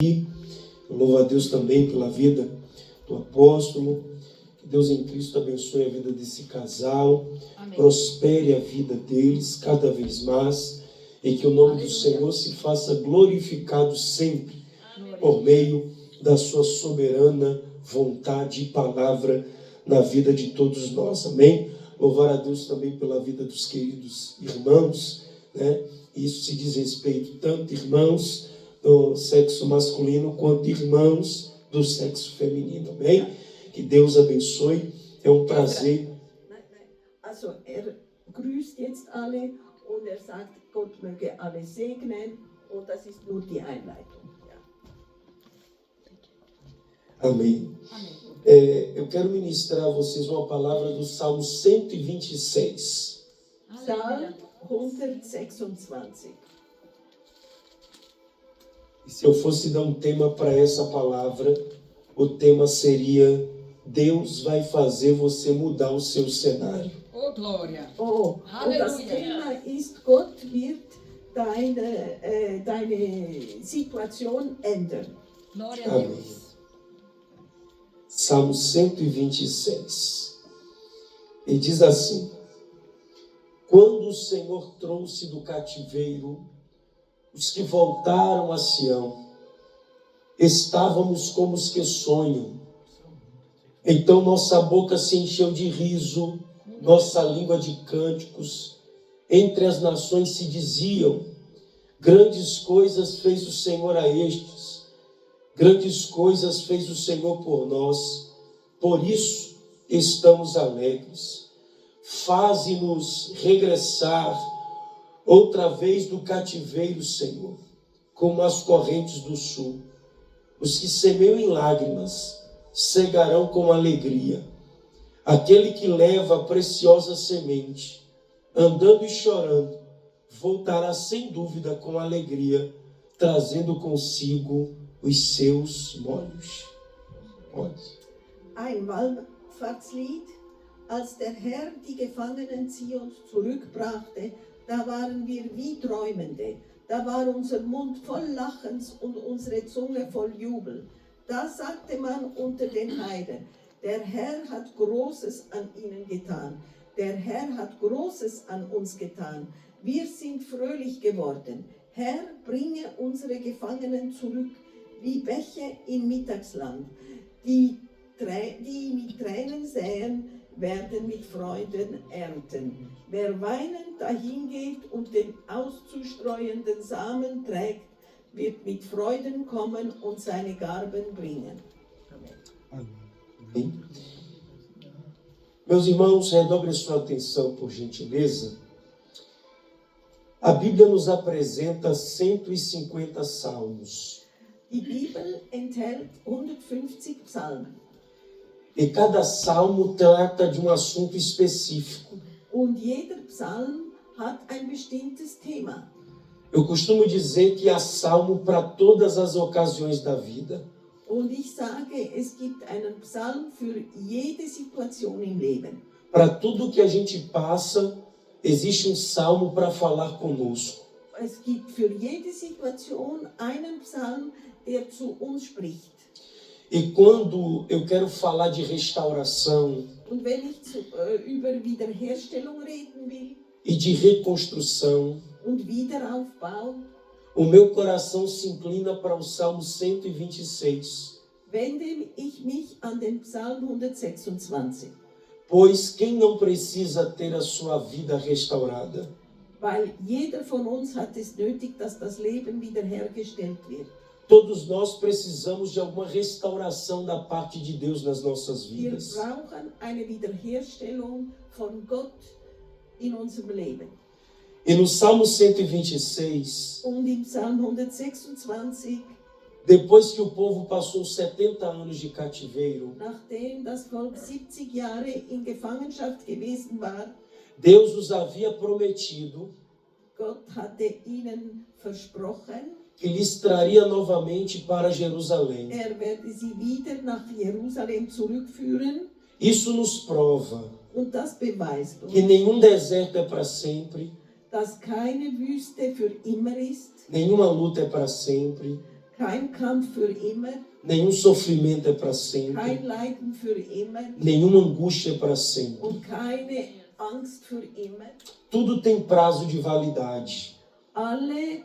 Eu louvo a Deus também pela vida do apóstolo. Que Deus em Cristo abençoe a vida desse casal. Amém. Prospere a vida deles cada vez mais. E que o nome do Senhor se faça glorificado sempre por meio da sua soberana vontade e palavra na vida de todos nós. Amém? Louvar a Deus também pela vida dos queridos irmãos, né? Isso se diz respeito tanto irmãos do sexo masculino quanto irmãos do sexo feminino. Amém? Que Deus abençoe. É um prazer. Also grüßt jetzt alle und sagt, Gott möge alle segnen und das ist nur die Einleitung. Ja. Amém. Eu quero ministrar a vocês uma palavra do Salmo 126. Psalm 126. E se eu fosse dar um tema para essa palavra, o tema seria: Deus vai fazer você mudar o seu cenário. Oh, glória! Oh, und das Thema ist, Gott wird deine Situation ändern. Glória a Amém. Deus. Salmo 126. E diz assim: quando o Senhor trouxe do cativeiro os que voltaram a Sião, estávamos como os que sonham. Então nossa boca se encheu de riso, nossa língua de cânticos. Entre as nações se diziam: grandes coisas fez o Senhor a estes, grandes coisas fez o Senhor por nós, por isso estamos alegres. Faze-nos regressar outra vez do cativeiro, Senhor, como as correntes do sul. Os que semeiam em lágrimas cegarão com alegria. Aquele que leva a preciosa semente, andando e chorando, voltará sem dúvida com alegria, trazendo consigo os seus molhos. Ein Wallfahrtslied, als der Herr die Gefangenen Zions zurückbrachte, da waren wir wie Träumende. Da war unser Mund voll Lachens und unsere Zunge voll Jubel. Da sagte man unter den Heiden: der Herr hat Großes an ihnen getan. Der Herr hat Großes an uns getan. Wir sind fröhlich geworden. Herr, bringe unsere Gefangenen zurück, wie Bäche im Mittagsland. Die mit Tränen säen, werden mit Freuden ernten. Wer weinend dahingeht und den auszustreuenden Samen trägt, wird mit Freuden kommen und seine Garben bringen. Amém. Meus irmãos, redobre sua atenção, por gentileza. A Bíblia nos apresenta 150 salmos. Die Bibel enthält 150 Psalmen. E cada salmo trata de um assunto específico. Und jeder Psalm hat ein bestimmtes Thema. Eu costumo dizer que há salmo para todas as ocasiões da vida. Und ich sage, es gibt einen Psalm für jede Situation im Leben. Para tudo que a gente passa, existe um salmo para falar conosco. Es gibt für jede Situation einen Psalm, der zu uns spricht. E quando eu quero falar de restauração Und wenn ich über Wiederherstellung reden will e de reconstrução, und Wiederaufbau, o meu coração se inclina para o Salmo 126. wende ich mich an den Psalm 126. Pois quem não precisa ter a sua vida restaurada? Weil jeder von uns hat es nötig, dass das Leben wiederhergestellt wird. Todos nós precisamos de alguma restauração da parte de Deus nas nossas Wir vidas. brauchen eine Wiederherstellung von Gott in unserem Leben. E no Salmo 126, Und im Psalm 126, depois que o povo passou 70 anos de cativeiro, nachdem das Volk 70 Jahre in Gefangenschaft gewesen war, Deus os havia prometido Gott hatte ihnen versprochen, que lhes traria novamente para Jerusalém. werde sie wieder nach Jerusalem zurückführen. Isso nos prova Und das beweist uns, que nenhum deserto é para sempre, dass keine Wüste für immer ist, nenhuma luta é para sempre, kein Kampf für immer, nenhum sofrimento é para sempre, kein Leiden für immer nenhuma angústia é para sempre. und keine Angst für immer. Tudo tem prazo de validade. Alle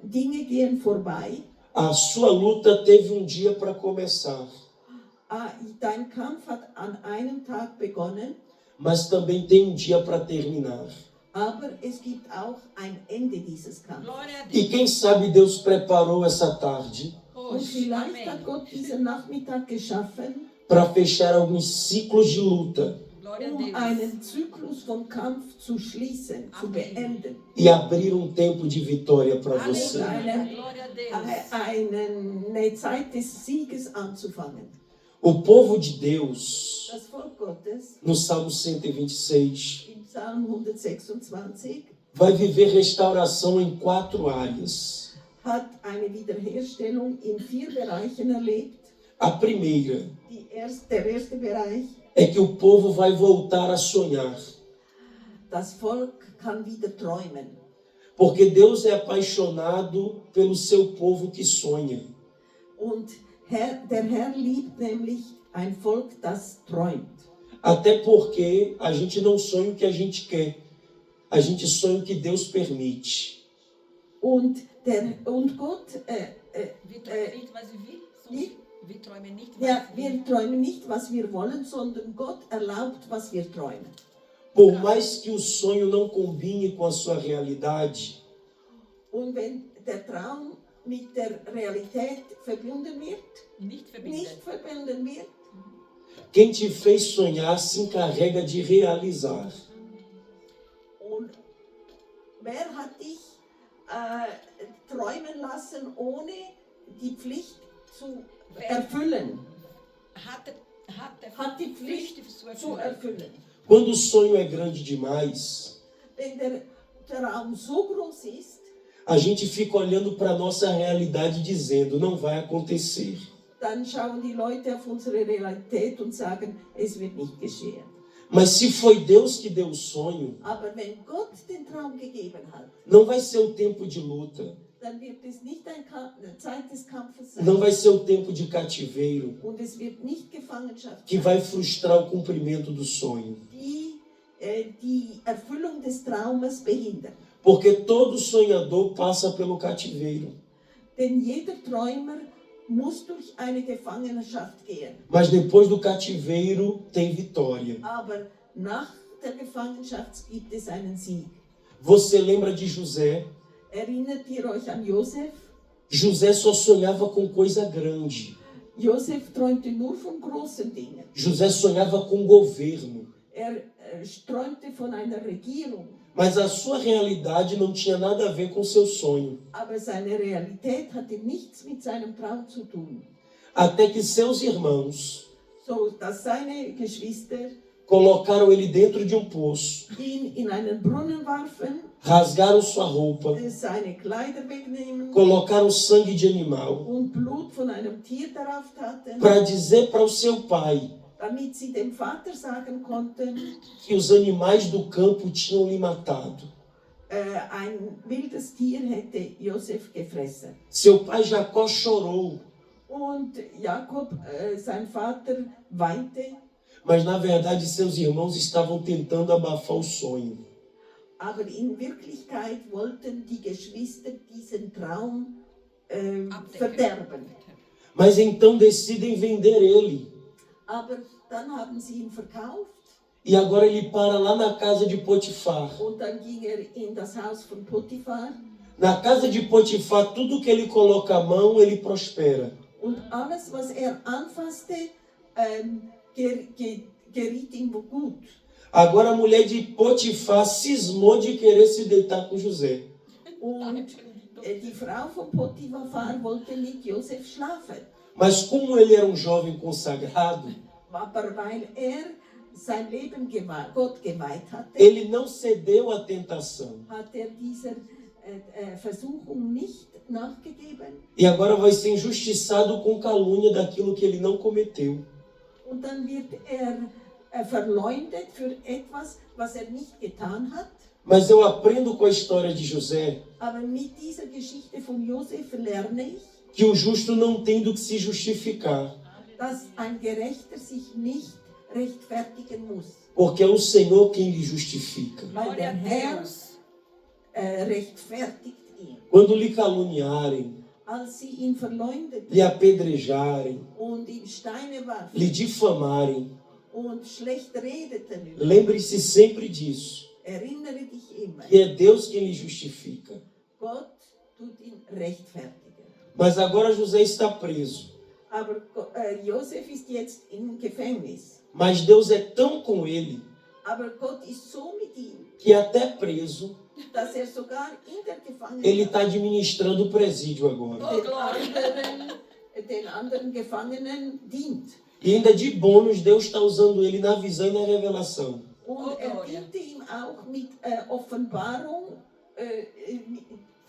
Dinge gehen vorbei. A sua luta teve um dia para começar, Dein Kampf hat an einem Tag begonnen, mas também tem um dia para terminar. aber es gibt auch ein Ende dieses Kampfes. Glória a E Deus. quem sabe Deus preparou essa tarde Und Hoje. vielleicht hat Amém. Gott diesen Nachmittag geschaffen, para fechar alguns ciclos de luta Glória a um Deus. einen Zyklus von Kampf zu schließen, zu Amen. beenden. e abrir um tempo de vitória para você. Aleluia. Glória a Deus. Eine Zeit des Sieges anzufangen. O povo de Deus, Das Volk Gottes no Salmo 126, im Psalm 126 vai viver restauração em 4 áreas. hat eine Wiederherstellung in 4 Bereichen erlebt. A primeira Der erste Bereich, é que o povo vai voltar a sonhar, das Volk kann wieder träumen. porque Deus é apaixonado pelo seu povo que sonha. Und der Herr liebt nämlich ein Volk, das träumt. Até porque a gente não sonha o que a gente quer, a gente sonha o que Deus permite. Und Gott, Wir träumen nicht, was wir will, Wie? wir träumen nicht, was ja, wir wir träumen nicht, was wir wollen, sondern Gott erlaubt, was wir träumen. Por mais que o sonho não combine com a sua realidade, Und wenn der Traum mit der Realität verbunden wird, nicht verbinden. nicht verbunden wird, quem te fez sonhar se encarrega de realizar. und wer hat dich träumen lassen, ohne die Pflicht zu erfüllen? Hat die Pflicht zu Zu erfüllen. erfüllen. Quando o sonho é grande demais, Wenn der Traum so groß ist, a gente fica olhando para a nossa realidade dizendo, não vai acontecer. dann schauen die Leute auf unsere Realität und sagen, es wird nicht geschehen. Mas se foi Deus que deu o sonho, Aber wenn Gott den Traum gegeben hat, não vai ser o tempo de luta, dann wird es nicht eine Zeit des Kampfes sein. não vai ser o tempo de cativeiro, Und es wird nicht Gefangenschaft que sein, vai frustrar o cumprimento do sonho. die Erfüllung des Traumes behindern. Porque todo sonhador passa pelo cativeiro. Denn jeder Träumer muss durch eine Gefangenschaft gehen. Mas depois do cativeiro tem vitória. Aber nach der Gefangenschaft gibt es einen Sieg. Você lembra de José? Erinnert ihr euch an Josef? José só sonhava com coisa grande. Josef träumte nur von großen Dingen. José sonhava com governo. Er träumte von einer Regierung. Mas a sua realidade não tinha nada a ver com seu sonho. Aber seine Realität hatte nichts mit seinem Traum zu tun. Até que seus irmãos So dass seine Geschwister colocaram ele dentro de um poço, ihn in einen Brunnen warfen, rasgaram sua roupa, seine Kleider wegnehmen colocaram sangue de animal, und Blut von einem Tier darauf taten, para dizer para o seu pai damit sie dem Vater sagen konnten, que os animais do campo tinham lhe matado. ein wildes Tier hätte Josef gefressen. Seu pai Jacó chorou, Und Jakob, sein Vater, weinte, mas na verdade seus irmãos estavam tentando abafar o sonho. aber in Wirklichkeit wollten die Geschwister diesen Traum verderben. Mas então decidem vender ele. Aber dann haben sie ihn verkauft E agora ele para lá na casa de Potifar. und dann ging er in das Haus von Potiphar. Na casa de Potifar, tudo que ele coloca a mão, ele prospera. Und alles, was er anfasste, geriet ihm gut. Agora a mulher de Potifar cismou de querer se deitar com José. Und die Frau von Potiphar wollte mit Josef schlafen. Mas como ele era um jovem consagrado, Aber weil er sein Leben Gott geweiht hatte, ele não cedeu à tentação. hat er dieser Versuchung nicht nachgegeben. E agora vai ser injustiçado com calúnia daquilo que ele não cometeu. Und dann wird er verleumdet für etwas, was er nicht getan hat. Mas eu aprendo com a história de José Aber mit dieser Geschichte von Josef lerne ich, que o justo não tem do que se justificar, dass ein Gerechter sich nicht rechtfertigen muss, porque é o Senhor quem lhe justifica. weil Glória der a Herr Deus. rechtfertigt ihn. Quando lhe caluniarem, Als sie ihn verleumdeten lhe apedrejarem, und ihm Steine warfen lhe difamarem, und schlecht redeten über ihn, lembre-se sempre disso, erinnere dich immer, que é Deus quem lhe justifica. Gott tut ihn rechtfertigen. Mas agora José está preso. Aber Josef ist jetzt im Gefängnis. Mas Deus é tão com ele Aber Gott ist so mit ihm, que até preso dass sogar in der ele Gefangenschaft está administrando o presídio agora. den anderen Gefangenen dient. E ainda de bônus, Deus está usando ele na visão e na revelação. Und diente ihm auch mit Offenbarung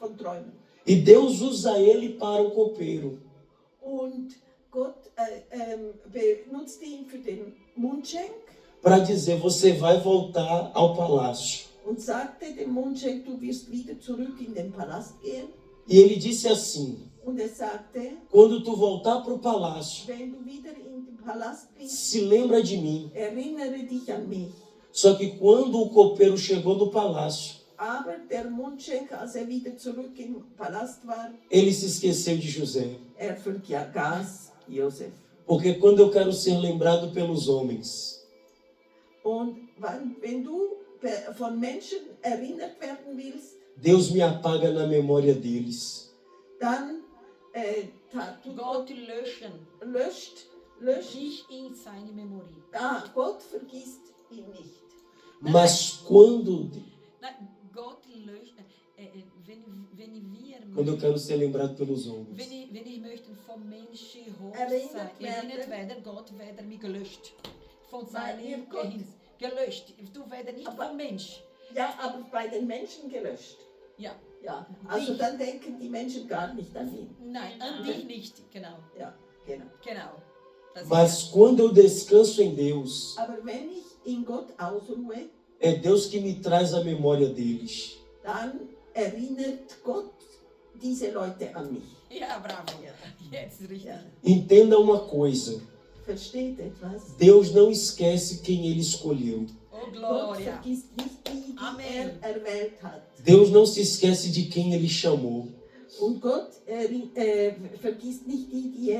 von Träumen. E Deus usa ele para o copeiro. Und Gott benutzte ihn für den Mundschenk Para dizer, você vai voltar ao palácio. und sagte dem Mundschenk, du wirst wieder zurück in den Palast gehen. E ele disse assim, Und sagte, quando tu voltar para o palácio, wenn du wieder in den Palast bist, se lembra de mim. erinnere dich an mich. Só que quando o copeiro chegou no palácio, Aber der Mundschenk, als wieder zurück im Palast war, ele se esqueceu de José. vergaß Josef. Porque quando eu quero ser lembrado pelos homens, Und wenn du von Menschen erinnert werden willst, Deus me apaga na memória deles. dann Gott löscht löscht. dich in seine Memorie. Gott vergisst ihn nicht. Mas quando Nein, Gott löscht, wenn wir eu quero ser lembrado pelos homens, wenn ich möchte vom Menschen hoch Erinnert sein, erinnert werden, Gott wird mich gelöscht. Von seinem ihr Gott- Gehirn. Gelöscht. Du wirst nicht Aber- vom Mensch. Ja, aber bei den Menschen gelöscht. Ja. Ja, also Dich. dann denken die Menschen gar nicht an ihn. Nein, an dich nicht. Genau. Ja, genau. Genau. Das mas quando eu descanso em Deus, Aber wenn ich in Gott ausruhe, é Deus que me traz a memória deles. dann erinnert Gott diese Leute an mich. ja, bravo. Jetzt richtig. Ja. Entenda uma coisa, Versteht etwas? Deus não esquece quem ele escolheu. Oh, Gott Gloria. vergisst nicht die, die Amen. erwählt hat. Deus não se esquece de quem ele chamou. Und Gott vergisst nicht die, die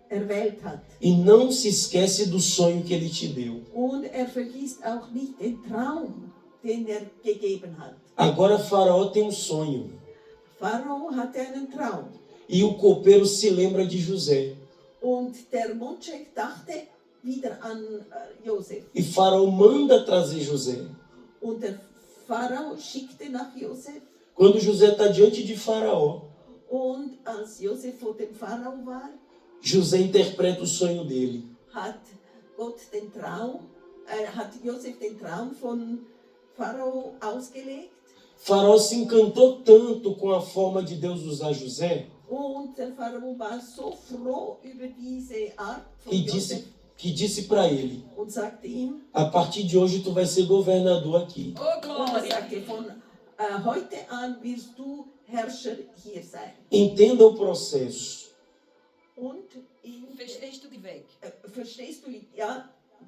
erwählt hat. E não se esquece do sonho que ele te deu. Und vergisst auch nicht den Traum, den gegeben hat. Agora Faraó tem um sonho. Pharao hatte einen Traum. E o copeiro se lembra de José. Und der Mundschenk dachte wieder an Josef. E Faraó manda trazer José. Und der Pharao schickte nach Josef. Quando José está diante de Faraó, Und als Josef vor dem Pharao war, José interpreta o sonho dele. hat Josef den Traum von Pharao ausgelegt. Faraó se encantou tanto com a forma de Deus usar José Und der Pharao war so froh über diese Art von que Josef disse para ele: und sagte ihm, a partir de hoje tu vai ser governador aqui. Oh, und Gloria. sagte, von heute an wirst du Herrscher hier sein. Entenda o processo. Und Verstehst du die Weg? verstehst du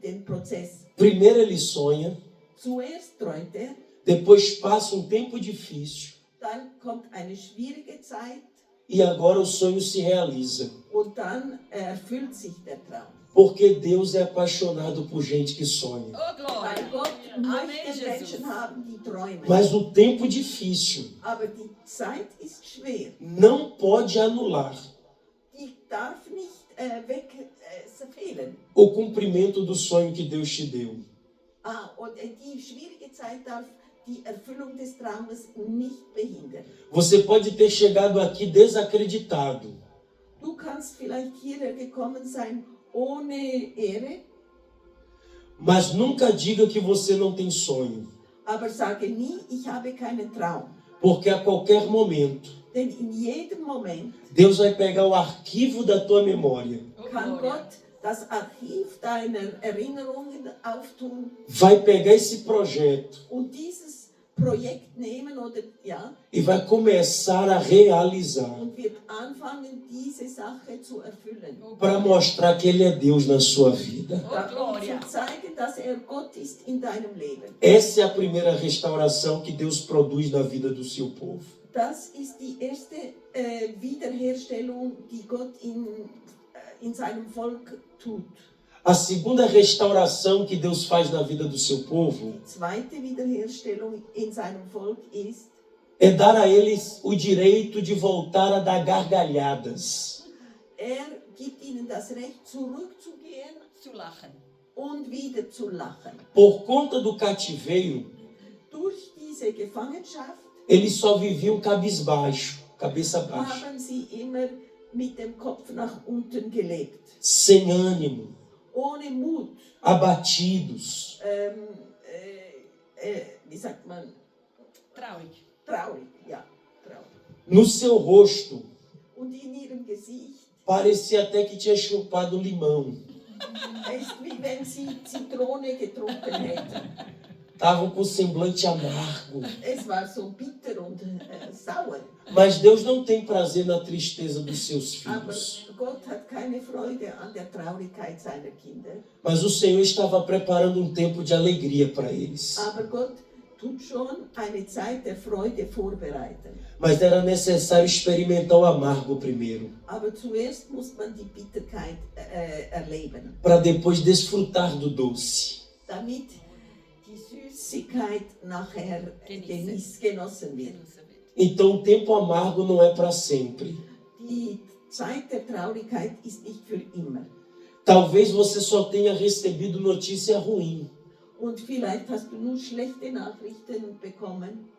den Prozess? Primeiro ele sonha, Zuerst träumt er, depois passa um tempo difícil dann kommt eine schwierige Zeit e agora o sonho se realiza. und dann erfüllt sich der Traum. Porque Deus é apaixonado por gente que sonha. Oh, Gloria. Weil Gott Amen, möchte Jesus. Menschen haben, die träumen. Mas o tempo difícil Aber die Zeit ist schwer. não pode anular Die darf nicht fehlen. o cumprimento do sonho que Deus te deu. Und die schwierige Zeit darf die Erfüllung des Traumes nicht behindern. Você pode ter chegado aqui desacreditado, Du kannst vielleicht hierher gekommen sein ohne Ehre, mas nunca diga que você não tem sonho, aber sage nie, ich habe keinen Traum. porque a qualquer momento Denn in jedem Moment Deus vai pegar o arquivo da tua memória, Oh, kann Gloria. Gott das Archiv deiner Erinnerungen auftun vai pegar esse projeto und dieses Projekt nehmen oder ja, e vai começar a realizar und wird anfangen, diese Sache zu erfüllen. para mostrar que Ele é Deus na sua vida. Oh, Um Gloria. zu zeigen, dass er Gott ist in deinem Leben. Essa é a primeira restauração que Deus produz na vida do seu povo. Das ist die erste Wiederherstellung, die Gott in seinem Volk tut. A segunda restauração que Deus faz na vida do seu povo Die zweite Wiederherstellung in seinem Volk ist, é dar a eles o direito de voltar a dar gargalhadas. gibt ihnen das Recht, zurückzugehen Zu lachen. und wieder zu lachen. Por conta do cativeiro, Durch diese Gefangenschaft eles só viviam cabisbaixo, cabeça baixa, haben sie immer mit dem Kopf nach unten gelebt. sem ânimo, Ohne Mut. abatidos. Wie sagt man? Traurig. Traurig, ja, traurig. No seu rosto, Und in ihrem Gesicht parecia até que tinha chupado limão. ist wie wenn sie Zitrone getrunken hätten. Estavam com semblante amargo. Es war so bitter und sauer. Mas Deus não tem prazer na tristeza dos seus Aber filhos. Gott hat keine Freude an der Traurigkeit seiner Kinder. Mas o Senhor estava preparando um tempo de alegria para eles. Aber Gott tut schon eine Zeit der Freude vorbereiten. Mas era necessário experimentar o amargo primeiro, Aber zuerst muss man die Bitterkeit erleben, para depois desfrutar do doce. damit die Süßigkeit nachher Genießen. genossen wird. Então o tempo amargo não é para sempre. Die Zeit der Traurigkeit ist nicht für immer. Talvez você só tenha recebido notícia ruim. Und vielleicht hast du nur schlechte Nachrichten bekommen,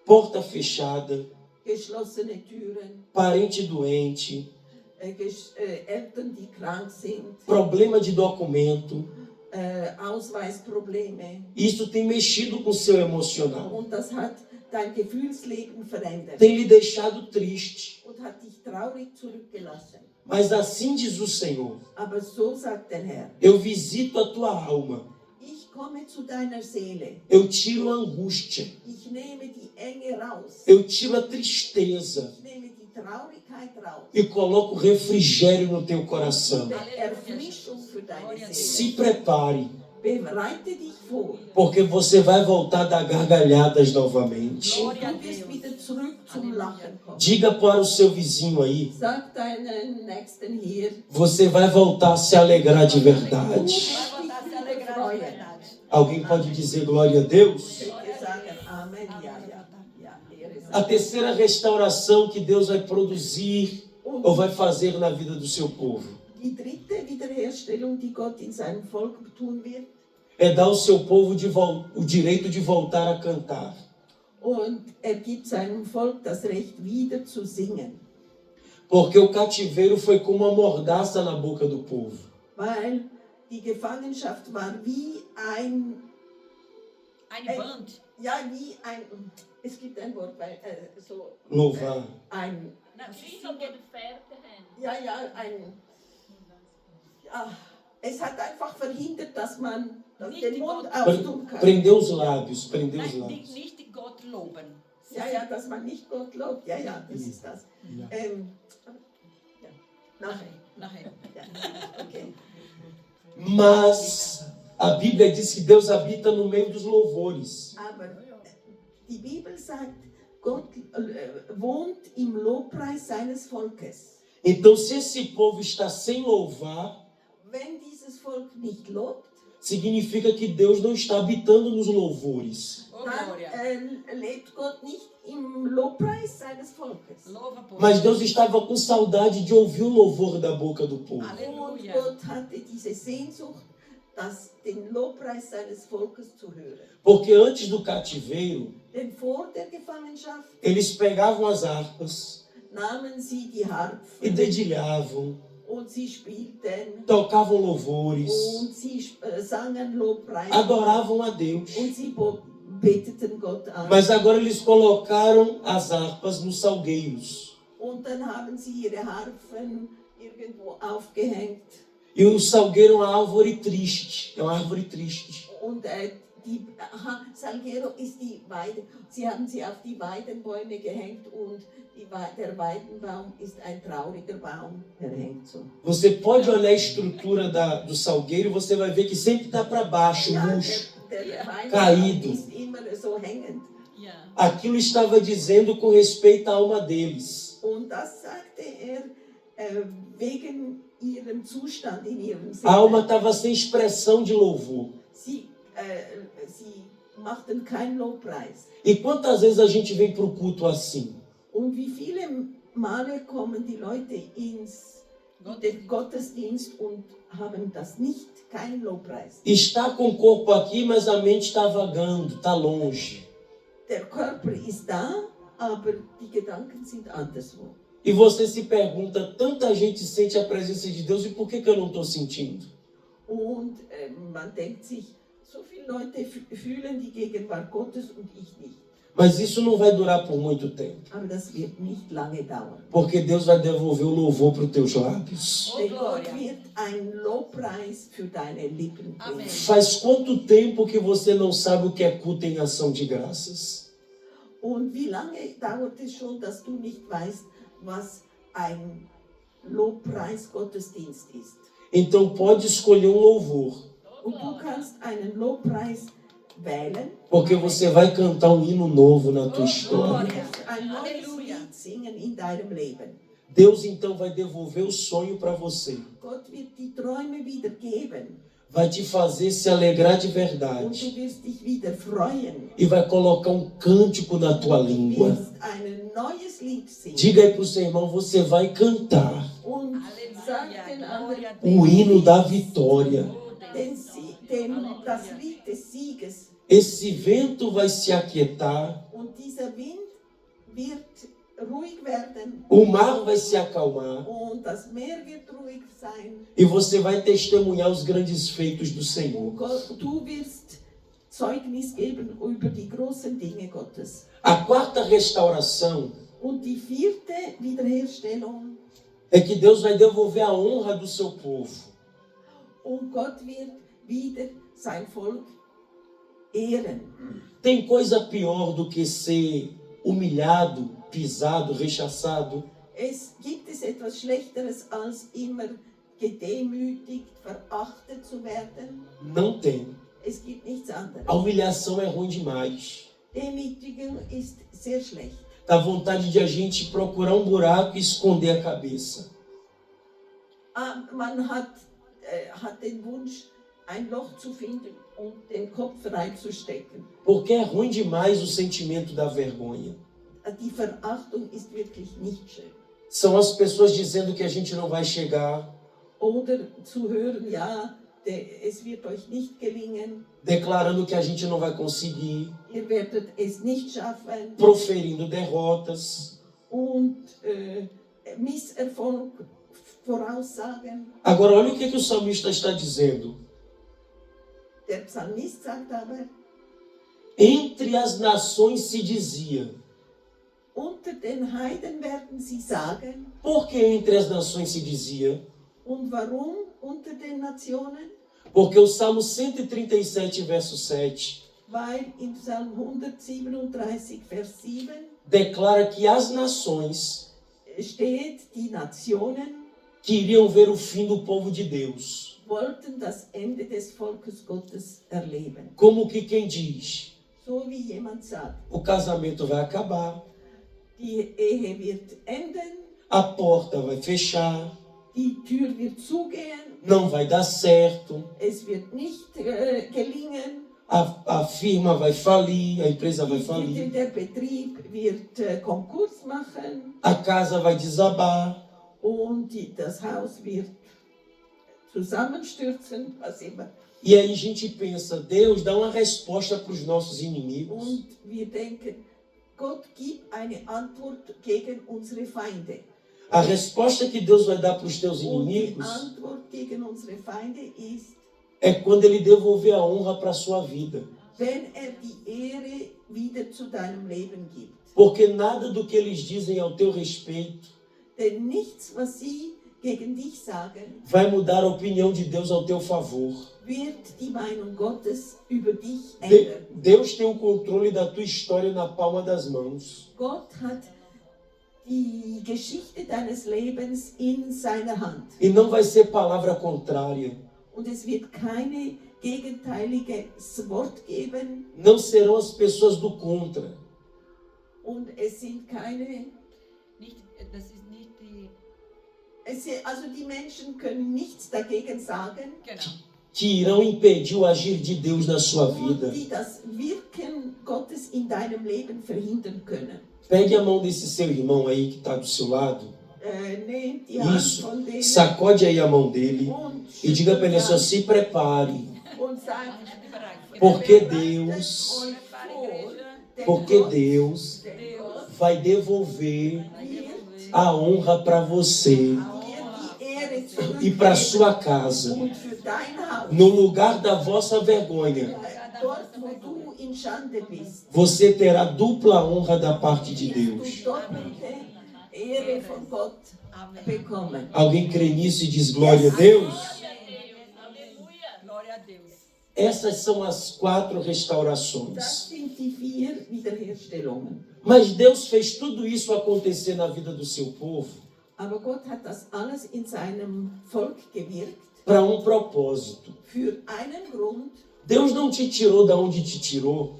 Porta fechada, geschlossene Türen, parente doente, Eltern, die krank sind, problema de documento. Ausweisprobleme. Isso tem mexido com o seu emocional. Und das hat dein Gefühlsleben verändert Tem lhe deixado triste. und hat dich traurig zurückgelassen. Mas assim diz o Senhor: Aber so sagt der Herr, eu visito a tua alma, ich komme zu deiner Seele, eu tiro a angústia, ich nehme die Enge raus, eu tiro a tristeza ich nehme die Traurigkeit raus, e coloco refrigério no teu coração. Erfrischung für deine Seele. Se prepare, Bereite dich vor. porque você vai voltar a dar gargalhadas novamente. Glória a Du wirst Deus. wieder zurück zum Lachen kommen. Diga para o seu vizinho aí, Sag deinen Nächsten hier, você vai voltar a se alegrar de du verdade. wirst Vai voltar a dich se wieder alegrar de freuen. verdade. Alguém pode dizer glória a Deus? Könnt ihr sagen Amen? Ja, ja. Ja, Ehre sei. A terceira restauração que Deus vai produzir ou vai fazer na vida do seu povo Die dritte Wiederherstellung, die Gott in seinem Volk tun wird, é dar ao seu povo o direito de voltar a cantar. und gibt seinem Volk das Recht, wieder zu singen. Porque o cativeiro foi como uma mordaça na boca do povo. Weil die Gefangenschaft war wie ein, Ein Band. ja, wie ein, es gibt ein Wort, weil, so, Louvar. ein, Não, Wie so gefährte Hände. ja, es hat einfach verhindert, dass man Nicht den die Mund Gott- auftun kann. Prendeu os lábios, prendeu os Nein, lábios. nicht Gott loben. Ja, ja, dass man nicht Gott lobt. Ja, ja, das ist das. Ja. Ja. Nachher. Nachher. Ja. Okay. Mas a Bíblia diz que Deus habita no meio dos louvores. Aber die Bibel sagt, Gott wohnt im Lobpreis seines Volkes. Então, se esse povo está sem louvar, Wenn dieses Volk nicht lobt, significa que Deus não está habitando nos louvores. Oh, dann Gloria. lebt Gott nicht im Lobpreis seines Volkes. Louva por Mas Deus estava com saudade de ouvir o louvor da boca do povo. Und Aleluia. Gott hatte diese Sehnsucht, den Lobpreis seines Volkes zu hören. Porque antes do cativeiro, Denn vor der Gefangenschaft eles pegavam as harpas nahmen sie die Harfe e dedilhavam, und sie spielten tocavam louvores, und sie sangen Lobpreis adoravam a Deus. und sie beteten Gott an. Mas agora eles colocaram as harpas nos salgueiros. Und dann haben sie ihre Harfen irgendwo aufgehängt E o salgueiro é uma árvore triste. É uma árvore triste. und Salguero ist die Weide. Sie haben sie auf die Weidenbäume gehängt und der Weidenbaum ist ein trauriger Baum. Er hängt so. Você pode olhar a estrutura do salgueiro e você vai ver que sempre está para baixo, Ja, murcho. der Weidenbaum Caído. ist immer so hängend. Ja. Aquilo estava dizendo com respeito à alma deles. Und das sagte er wegen ihrem Zustand in ihrem A alma Seele. estava sem expressão de louvor. Sie machten keinen Lobpreis. E quantas vezes a gente vem para o culto assim? Und wie viele Male kommen die Leute ins den Gottesdienst und haben das nicht, keinen Lobpreis. Está com o corpo aqui, mas a mente está vagando, está longe. Der Körper ist da, aber die Gedanken sind anderswo. E você se pergunta, tanta gente sente a presença de Deus e por que eu não estou sentindo? Und man denkt sich, so viele Leute fühlen die Gegenwart Gottes und ich nicht. Mas isso não vai durar por muito tempo. Aber das wird nicht lange dauern. Porque Deus vai devolver o louvor para os teus lábios. Oh, Denn Gott Gloria. wird einen Lobpreis für deine Lippen Amen. bringen. Faz quanto tempo que você não sabe o que é culto em ação de graças? Und wie lange dauert es schon, dass du nicht weißt, was ein Lobpreis-Gottesdienst ist? Então pode escolher um louvor. Und du kannst einen Lobpreis wählen, Porque você vai cantar um hino novo na tua du história. wirst ein neues Halleluja. Lied singen in deinem Leben. Deus então vai devolver o sonho para você. Gott wird die Träume wieder geben Vai te fazer se alegrar de und verdade. du wirst dich wieder freuen. E vai colocar um cântico na tua Du língua. wirst ein neues Lied singen. Diga aí para o seu irmão, você vai cantar Und sag den Aleluia. anderen, Glória a o Deus. hino da vitória. Oh, Deus. das Lied des Sieges. Esse vento vai se aquietar, Und dieser Wind wird ruhig werden o mar vai se acalmar und das Meer wird ruhig sein. e você vai testemunhar os grandes feitos do Senhor. Du wirst Zeugnis geben über die großen Dinge Gottes. A quarta restauração Und die vierte Wiederherstellung, é que Deus vai devolver a honra do seu povo. und Gott wird wieder sein Volk ehren. Tem coisa pior do que ser humilhado, pisado, rechaçado? Gibt es etwas Schlechteres, als immer gedemütigt, verachtet zu werden? Não tem. Es gibt nichts anderes. A humilhação é ruim demais. Demütigung ist sehr schlecht. Dá vontade de a gente procurar um buraco e esconder a cabeça. Man hat den Wunsch, ein Loch zu finden und den Kopf reinzustecken. Porque é ruim demais o sentimento da vergonha. Die Verachtung ist wirklich nicht schön. São as pessoas dizendo que a gente não vai chegar, Oder zu hören, ja, es wird euch nicht gelingen, declarando que a gente não vai conseguir, ihr werdet es nicht schaffen proferindo derrotas. und Misserfolg voraussagen. Agora, olha o que o salmista está dizendo. Der Psalmist sagt aber, Entre as nações se dizia. unter den Heiden werden sie sagen. Por que entre as nações se dizia? Und warum unter den Nationen? Porque o Salmo 137, verso 7, Weil in Psalm 137, Vers 7 declara que as nações steht, die Nationen queriam ver o fim do povo de Deus. wollten das Ende des Volkes Gottes erleben. Como que quem diz? So wie jemand sagt, O casamento vai acabar, die Ehe wird enden, a porta vai fechar, die Tür wird zugehen, não vai dar certo, es wird nicht gelingen, a firma vai falir, a empresa vai falir, der Betrieb wird Konkurs machen a casa vai desabar. und das Haus wird zusammenstürzen, was immer. E aí a gente pensa, Deus dá uma resposta para os nossos inimigos. Und wir denken, Gott gibt eine Antwort gegen unsere Feinde. A resposta que Deus vai dar para os teus Und die inimigos Antwort gegen unsere Feinde ist, é quando Ele devolver a honra para a sua vida. wenn die Ehre wieder zu deinem Leben gibt. Porque nada do que eles dizem ao teu respeito Denn nichts, was sie gegen dich sagen, vai mudar a opinião de Deus ao teu favor. wird die Meinung Gottes über dich ändern. Deus tem o controle da tua história na palma das mãos. Gott hat die Geschichte deines Lebens in seiner Hand. E não vai ser palavra contrária. Und es wird keine gegenteiliges Wort geben. Não serão as pessoas do contra. Und es sind keine... Das ist nicht die. Also die Menschen können nichts dagegen sagen, Genau. Que irão impedir o agir de Deus na sua und vida. die das Wirken Gottes in deinem Leben verhindern können. Pegue a mão desse seu irmão aí que está do seu lado. Nehmt die Hand Isso. von denen Sacode aí a mão dele und e diga para ele assim, ó, schüttelt se prepare. und sagt, Porque bereitet Deus, euch vor, denn porque Gott Deus vai devolver wird a honra para você dir die Ehre e para zurückgeben sua casa. und für dein Haus, No lugar da vossa vergonha, dort wo du in Schande bist, você terá dupla honra da parte de wirst Deus. du doppelte Ehre von Gott bekommen. Alguém crê nisso e diz glória a Deus? Aleluia. Glória a Deus. Essas são as 4 Das restaurações. sind die 4 Wiederherstellungen. Mas Deus fez tudo isso acontecer na vida do seu povo Aber Gott hat das alles in seinem Volk gewirkt para um propósito. für einen Grund. Deus não te tirou da onde te tirou,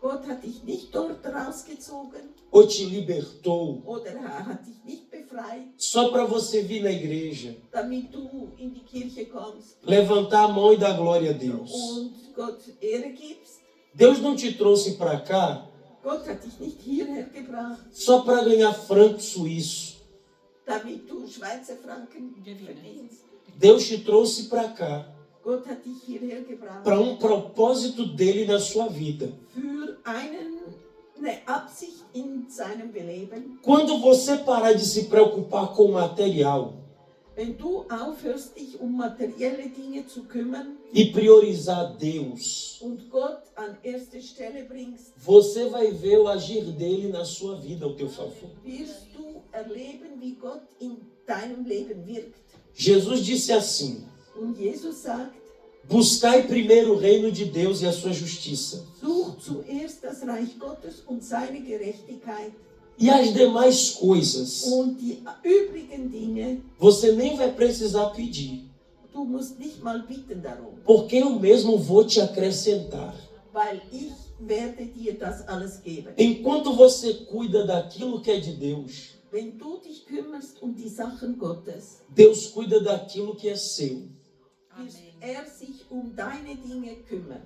Gott hat dich nicht dort rausgezogen ou te libertou oder er hat dich nicht befreit, só para você vir na igreja, damit du in die Kirche kommst levantar a mão e dar glória a Deus. und Gott Ehre gibst. Deus não te trouxe para cá Gott hat dich nicht hierher gebracht, só para ganhar franco suíço. damit du Schweizer Franken verdienst. Deus te trouxe para cá Gott hat dich hierher gebracht para um propósito dele na sua vida. für eine Absicht in seinem Leben. Quando você parar de se preocupar com o material Wenn du aufhörst, dich materielle Dinge zu kümmern e priorizar Deus, und Gott an erste Stelle bringst, você vai ver o agir dele na sua vida ao teu favor. wirst du erleben, wie Gott in deinem Leben wirkt. Jesus disse assim: Und Jesus sagt, buscai primeiro o reino de Deus e a sua justiça, such zuerst das Reich Gottes und seine Gerechtigkeit, e as demais coisas und die übrigen Dinge, você nem vai precisar pedir, du musst nicht mal bitten darum, porque eu mesmo vou te acrescentar. weil ich werde dir das alles geben. Enquanto você cuida daquilo que é de Deus, Wenn du dich kümmerst um die Sachen Gottes, Deus cuida daquilo que é seu. wird er sich um deine Dinge kümmern.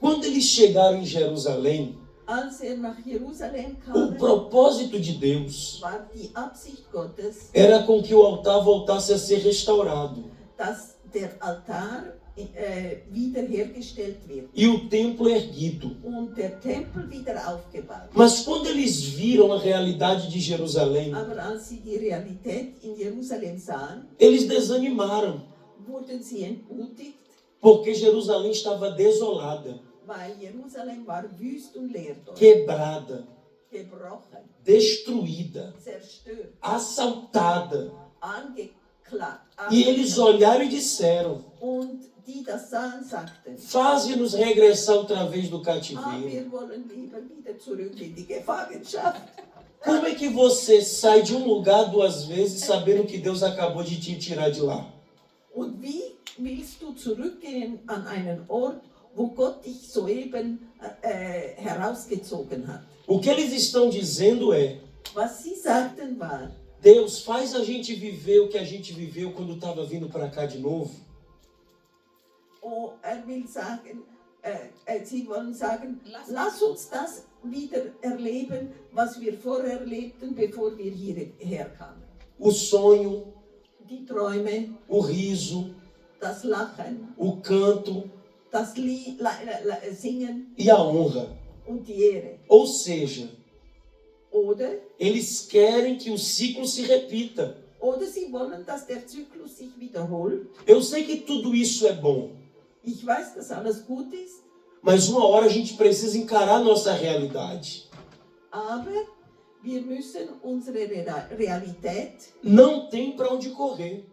Quando eles chegaram em Jerusalém, Als nach Jerusalem o kam, propósito de Deus war die Absicht Gottes, era com que o altar voltasse a ser restaurado dass der Altar wiederhergestellt wird e o templo erguido. und der Tempel wieder aufgebaut. Mas quando eles viram a realidade de Jerusalém, Aber als sie die Realität in Jerusalem sahen, eles desanimaram, wurden sie entmutigt, porque Jerusalém estava desolada, weil Jerusalem war wüst und leer dort, quebrada, gebrochen, destruída, zerstört, assaltada. angeklagt. E eles olharam e disseram: Und die das sahen, sagten, faze-nos regressar outra vez do cativeiro. wir wollen lieber wieder zurück in die Gefangenschaft. Como é que você sai de um lugar 2 vezes sabendo que Deus acabou de te tirar de lá? Und wie willst du zurückgehen an einen Ort, wo Gott dich soeben herausgezogen hat? O que eles estão dizendo é: Was sie sagten war, Deus, faz a gente viver o que a gente viveu quando estava vindo para cá de novo. oh, will sagen, sie wollen sagen, lass uns das wieder erleben, was wir vorher erlebten, bevor wir hierher kamen. O sonho, Die Träume, o riso, das Lachen, o canto das Singen e a honra. und die Ehre. Ou seja, Oder eles querem que o ciclo se repita. sie wollen, dass der Zyklus sich wiederholt. Eu sei que tudo isso é bom, Ich weiß, dass alles gut ist, mas uma hora a gente precisa encarar a nossa realidade. aber wir müssen unsere Realität, Não tem para onde correr.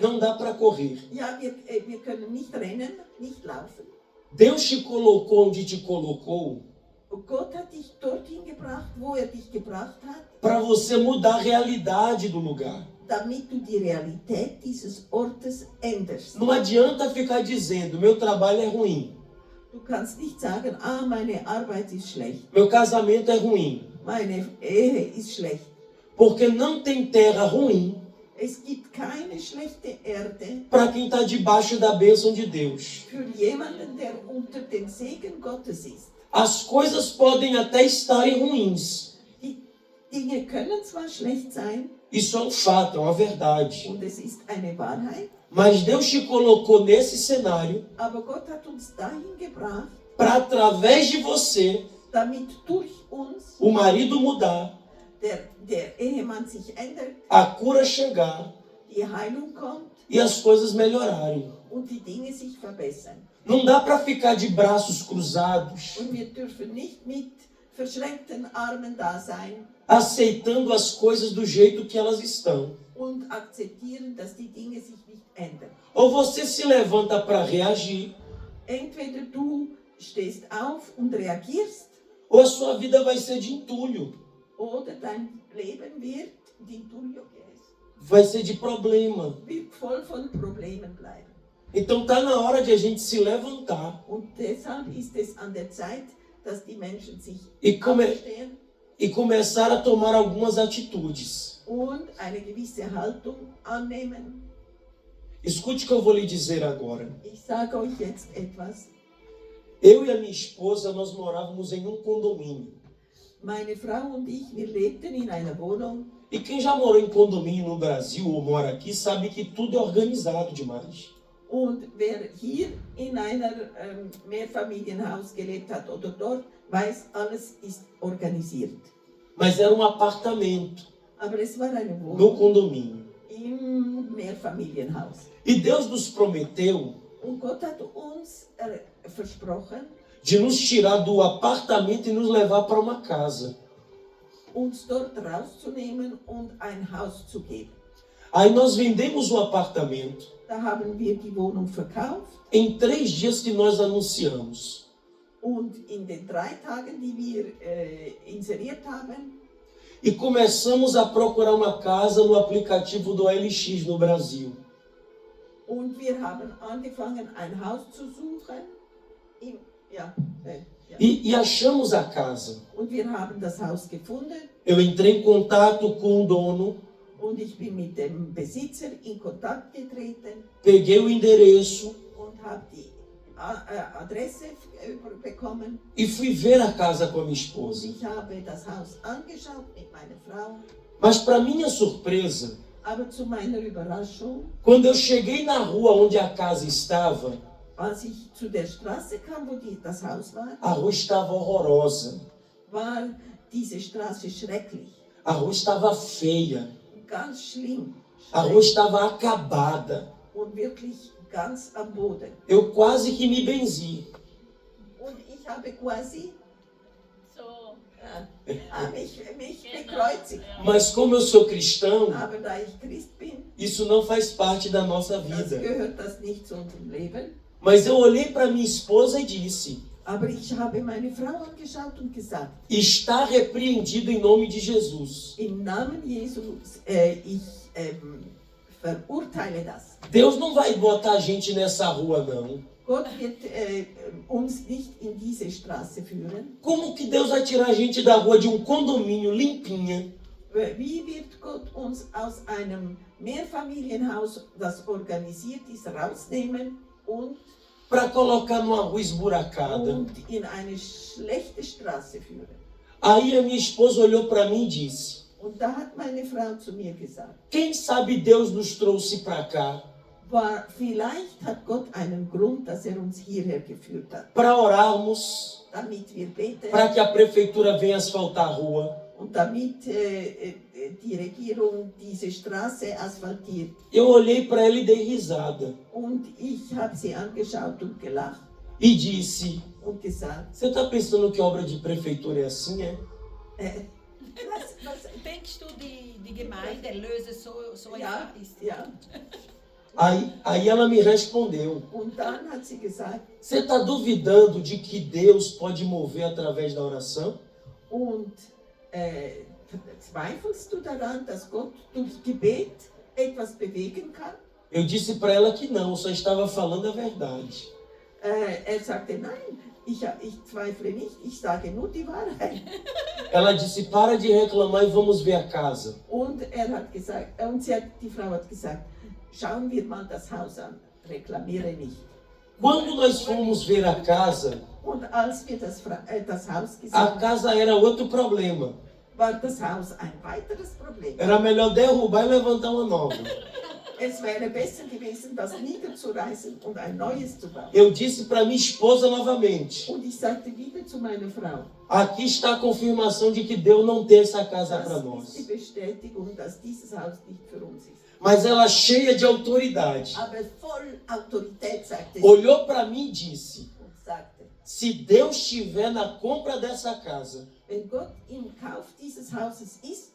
Não dá para correr. ja, wir können nicht rennen, nicht laufen. Deus te colocou onde te colocou Und Gott hat dich dorthin gebracht, wo dich gebracht hat, para você mudar a realidade do lugar. damit du die Realität dieses Ortes änderst. Não adianta ficar dizendo, meu trabalho é ruim, Du kannst nicht sagen, meine Arbeit ist schlecht, meu casamento é ruim, meine Ehe ist schlecht. porque não tem terra ruim Es gibt keine schlechte Erde para quem está debaixo da bênção de Deus. für jemanden, der unter dem Segen Gottes ist. As coisas podem até estarem ruins. Die Dinge können zwar schlecht sein, Isso é um fato, é uma verdade. und es ist eine Wahrheit, Mas Deus te colocou nesse cenário aber Gott hat uns dahin gebracht, para, através de você, damit durch uns o marido mudar, der Ehemann sich ändert, a cura chegar die Heilung kommt e as coisas melhorarem. und die Dinge sich verbessern. Não dá para ficar de braços cruzados, Und wir dürfen nicht mit verschränkten Armen da sein aceitando as coisas do jeito que elas estão. und akzeptieren, dass die Dinge sich nicht ändern. Ou você se levanta para reagir, Entweder du stehst auf und reagierst, ou a sua vida vai ser de entulho, oder dein Leben wird vai ser de problema. voll von Problemen bleiben. Então tá na hora de a gente se levantar Und deshalb ist es an der Zeit, dass die Menschen sich aufstehen e começar a tomar algumas atitudes. und eine gewisse Haltung annehmen. Escute o que eu vou lhe dizer agora. Ich sage euch jetzt etwas. Eu e a minha esposa, nós morávamos em um condomínio. Meine Frau und ich, wir lebten in einer Wohnung. E quem já morou em condomínio no Brasil ou mora aqui sabe que tudo é organizado demais. Und wer hier in einer Mehrfamilienhaus gelebt hat oder dort, weiß, alles ist organisiert. Mas era um apartamento Aber es war eine no Wohnung condomínio. im Mehrfamilienhaus. E Deus nos prometeu Und Gott hat uns versprochen, de nos tirar do apartamento e nos levar para uma casa. uns dort rauszunehmen und ein Haus zu geben. Aí nós vendemos o apartamento Da haben wir die Wohnung verkauft em 3 dias que nós anunciamos. und in den 3 Tagen, die wir inseriert haben, E começamos a procurar uma casa no aplicativo do OLX no Brasil. und wir haben angefangen, ein Haus zu suchen. E achamos a casa. Und wir haben das Haus gefunden Eu entrei em contato com o dono, und ich bin mit dem Besitzer in Kontakt getreten peguei o endereço und habe die Adresse bekommen. e fui ver a casa com a minha esposa. Ich habe das Haus angeschaut mit meiner Frau, Mas para minha surpresa, aber zu meiner Überraschung, quando eu cheguei na rua onde a casa estava, als ich zu der Straße kam, wo das Haus war, a rua estava horrorosa. war diese Straße schrecklich, A rua estava feia. ganz schlimm, A rua estava acabada. und wirklich ganz am Boden. Eu quase que me benzi. Und ich habe quasi So. mich bekreuzigt. Mas como eu sou cristão, Aber da ich Christ bin, isso não faz parte da nossa das vida. gehört das nicht zu unserem Leben. Mas eu olhei para minha esposa e disse: Aber ich habe meine Frau angeschaut und gesagt, está repreendido em nome de Jesus. im Namen Jesu, ich verurteile das. Deus não vai botar a gente nessa rua, não. Gott wird uns nicht in diese Straße führen. Como que Deus vai tirar a gente da rua de um condomínio limpinha, Wie wird Gott uns aus einem Mehrfamilienhaus, das organisiert ist, rausnehmen und para colocar numa rua esburacada? in eine schlechte Straße führen? Aí a minha esposa olhou para mim e disse: Und da hat meine Frau zu mir gesagt, quem sabe Deus nos trouxe para cá vielleicht hat Gott einen Grund, dass uns hierher geführt hat, para orarmos, damit wir beten para que a prefeitura venha asfaltar a rua. und damit die Regierung diese Straße asphaltiert. Eu olhei para ela e dei risada Und ich habe sie angeschaut und gelacht e disse: und gesagt, você está pensando que obra de prefeitura é assim, é? Denkst du, die Gemeinde löse so ja, ist? ja. Aí ela me respondeu: Und dann hat sie gesagt, você está duvidando de que Deus pode mover através da oração? und zweifelst du daran, dass Gott durch Gebet etwas bewegen kann? Eu disse para ela que não, eu só estava falando a verdade. Sagte, nein, ich zweifle nicht, ich sage nur die Wahrheit. Ela disse: para de reclamar e vamos ver a casa. Und hat gesagt, die Frau hat gesagt, schauen wir mal das Haus an, reklamiere nicht. Quando nós fomos ver a casa, Und als wir das Haus a gesehen haben, casa era outro problema. war das Haus ein weiteres Problem. Era melhor derrubar e levantar uma nova. Es wäre besser gewesen, das niederzureißen und ein neues zu bauen. Eu disse para minha esposa novamente: Und ich sagte wieder zu meiner Frau, aqui está a confirmação de que Deus não tem essa casa para das nós. ist die Bestätigung, dass dieses Haus nicht für uns ist. Mas ela, cheia de autoridade, Aber voll Autorität sagte sie olhou para mim e disse: und sagte, se Deus estiver na compra dessa casa, wenn Gott im Kauf dieses Hauses ist,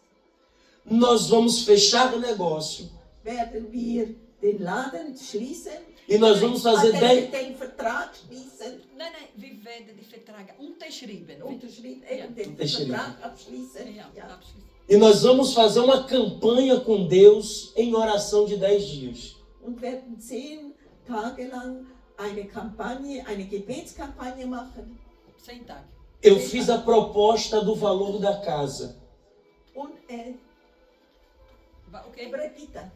nós vamos fechar o negócio werden wir den Laden schließen, e nós vamos fazer 10. den Vertrag schließen, Nein, wir werden die Verträge unterschreiben. unterschrieben, Ja. den Unterschrieben. Vertrag abschließen. Ja, Ja. abschließen. E nós vamos fazer uma campanha com Deus em oração de 10 dias. Und werden 10 Tage lang eine Kampagne, eine Gebetskampagne machen. 100 Tage. Eu fiz a proposta do valor da casa. Und Okay? repita.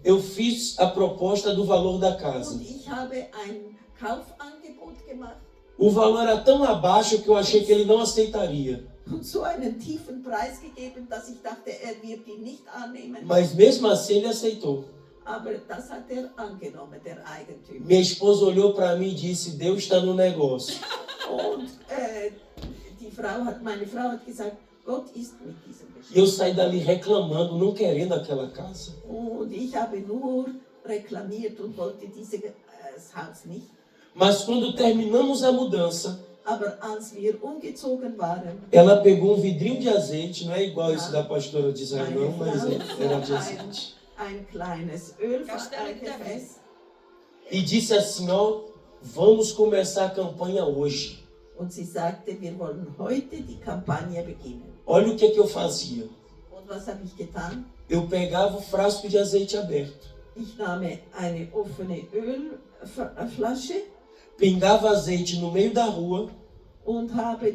Eu fiz a proposta do valor da casa. Und ich habe ein Kaufangebot gemacht O valor era tão abaixo que eu achei que ele não aceitaria. und so einen tiefen Preis gegeben, dass ich dachte, wird ihn nicht annehmen. Mas mesmo assim ele aceitou. Aber das hat angenommen, der Eigentümer. Minha esposa olhou para mim e disse: Deus está no negócio. Und meine Frau hat gesagt, Gott ist mit diesem E eu Geschäft. saí dali reclamando, não querendo aquela casa. Und ich habe nur reklamiert und wollte dieses Haus nicht. Mas quando terminamos a mudança, Aber als wir umgezogen waren, ela pegou um vidrinho de azeite, não é igual esse da pastora de Israel, não, meine mas Frau era de ein, azeite. ein kleines Ölgefäß E disse assim: ó, vamos começar a campanha hoje. und sie sagte, wir wollen heute die Kampagne beginnen. Olha o que eu fazia. Und was habe ich getan? Eu pegava o frasco de azeite aberto, Ich nahm eine offene Ölflasche pingava azeite no meio da rua und habe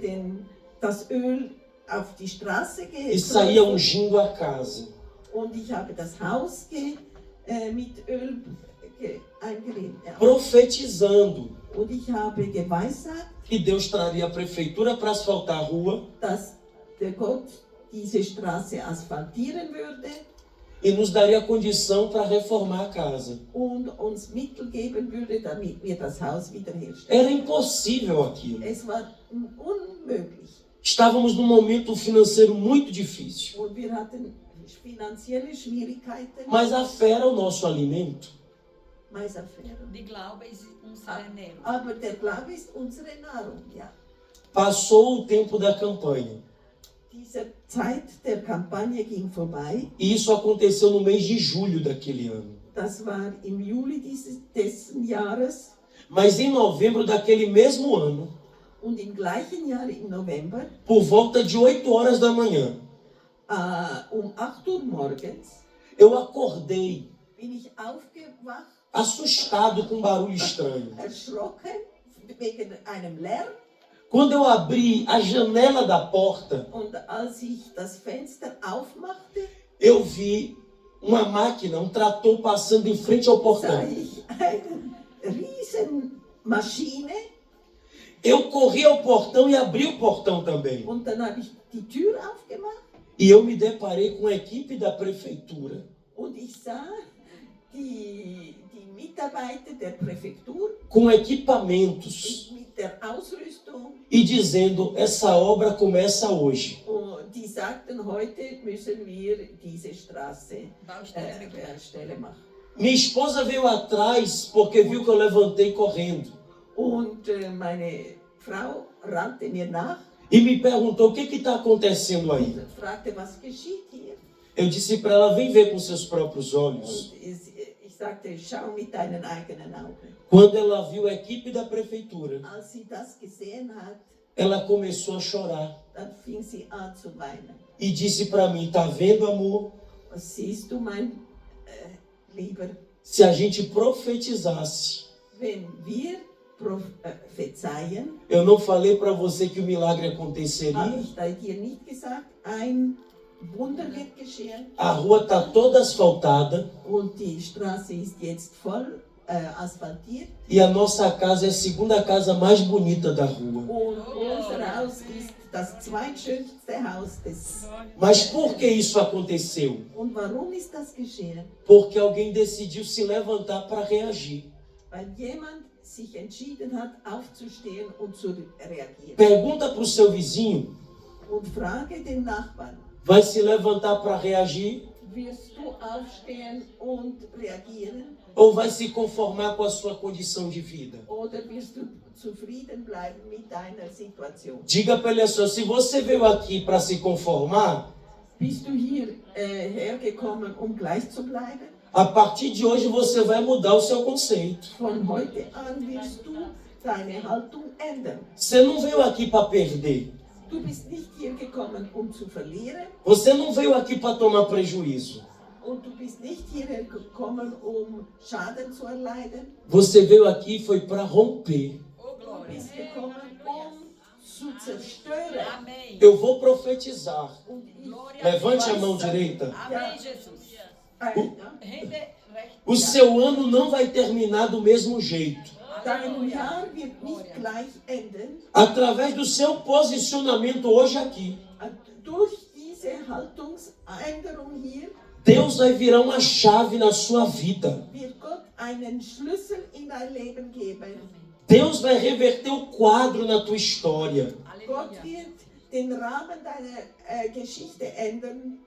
das Öl auf die Straße e saía getroffen ungindo a casa. und ich habe das Haus mit Öl eingerieben. Ja. Profetizando Und ich habe geweissagt, que Deus traria a prefeitura para asfaltar a rua dass der Gott diese Straße asphaltieren würde e nos daria condição para reformar a casa. und uns Mittel geben würde, damit wir das Haus wiederherstellen. Era impossível aquilo. Es war unmöglich Estávamos num momento financeiro muito difícil. und wir hatten finanzielle Schwierigkeiten. Mas a fé era o nosso alimento. Mais Affäre. Die Glaube ist unsere Ernährung. Aber der Glaube ist unsere Nahrung, ja. Passou o tempo da campanha. Diese Zeit der Kampagne ging vorbei. E isso aconteceu no mês de julho daquele ano. Das war im Juli dessen Jahres. Mas em novembro daquele mesmo ano, Und im gleichen Jahr, im November, por volta de 8 horas da manhã, 8 Uhr morgens, eu acordei bin ich aufgewacht, assustado com um barulho estranho. erschrocken wegen einem Lärm. Quando eu abri a janela da porta, Und als ich das Fenster aufmachte, eu vi uma máquina, um trator passando em frente ao sah portão. ich eine riesen Maschine. Eu corri ao portão e abri o portão também. Und dann habe ich die Tür aufgemacht E eu me deparei com a equipe da prefeitura, und ich sah die Mitarbeiter der Präfektur com equipamentos, mit der Ausrüstung. e dizendo: essa obra começa hoje. Und die sagten, heute müssen wir diese Straße Baustelle machen. Minha esposa veio atrás porque viu que eu levantei correndo Und meine Frau rannte mir nach e me perguntou: o que está acontecendo aí? und fragte, was geschieht hier? Eu disse para ela: vem ver com seus próprios olhos. Und ich sagte, schau mit deinen eigenen Augen. Quando ela viu a equipe da prefeitura, Als sie das gesehen hat, ela começou a chorar dann fing sie an zu weinen. e disse para mim: tá vendo, amor? Was siehst du, mein Lieber, Se a gente profetizasse, wenn wir prophezeien, eu não falei para você que o milagre habe aconteceria? ich dir nicht gesagt, ein Wunder wird geschehen A rua tá toda asfaltada und die Straße ist jetzt voll asphaltiert e a nossa casa é a segunda casa mais bonita da rua. und unser Haus ist das zweitschönste Haus des. Mas por que isso aconteceu? Und warum ist das geschehen? Porque alguém decidiu se levantar para reagir. Weil jemand sich entschieden hat, aufzustehen und zu reagieren. Pergunta para o seu vizinho: Und frage den Nachbarn, vai se levantar para reagir wirst du aufstehen und reagieren ou vai se conformar com a sua condição de vida? oder wirst du zufrieden bleiben mit deiner Situation? Diga para ele assim: se você veio aqui para se conformar, Bist du hier hergekommen, um gleich zu bleiben? a partir de hoje você vai mudar o seu conceito. Von heute an wirst du deine Haltung ändern. Você não veio aqui para perder. Du bist nicht hier gekommen, um zu verlieren, Você não veio aqui para tomar prejuízo. und du bist nicht hierher gekommen, um Schaden zu erleiden. Você veio aqui foi para romper. Oh, Du glória. bist gekommen, um zu zerstören. Amém. Eu vou profetizar. Und ich Levante a mão direita. Amém, Jesus. Hände recht. O seu ano não vai terminar do mesmo jeito. Dein Jahr wird nicht gleich enden. Através do seu posicionamento hoje aqui, Durch diese Haltungsänderung hier Deus vai virar uma chave na sua vida. wird Gott einen Schlüssel in dein Leben geben. Deus vai reverter o quadro na tua história. Gott Aleluia. wird den Rahmen deiner Geschichte ändern.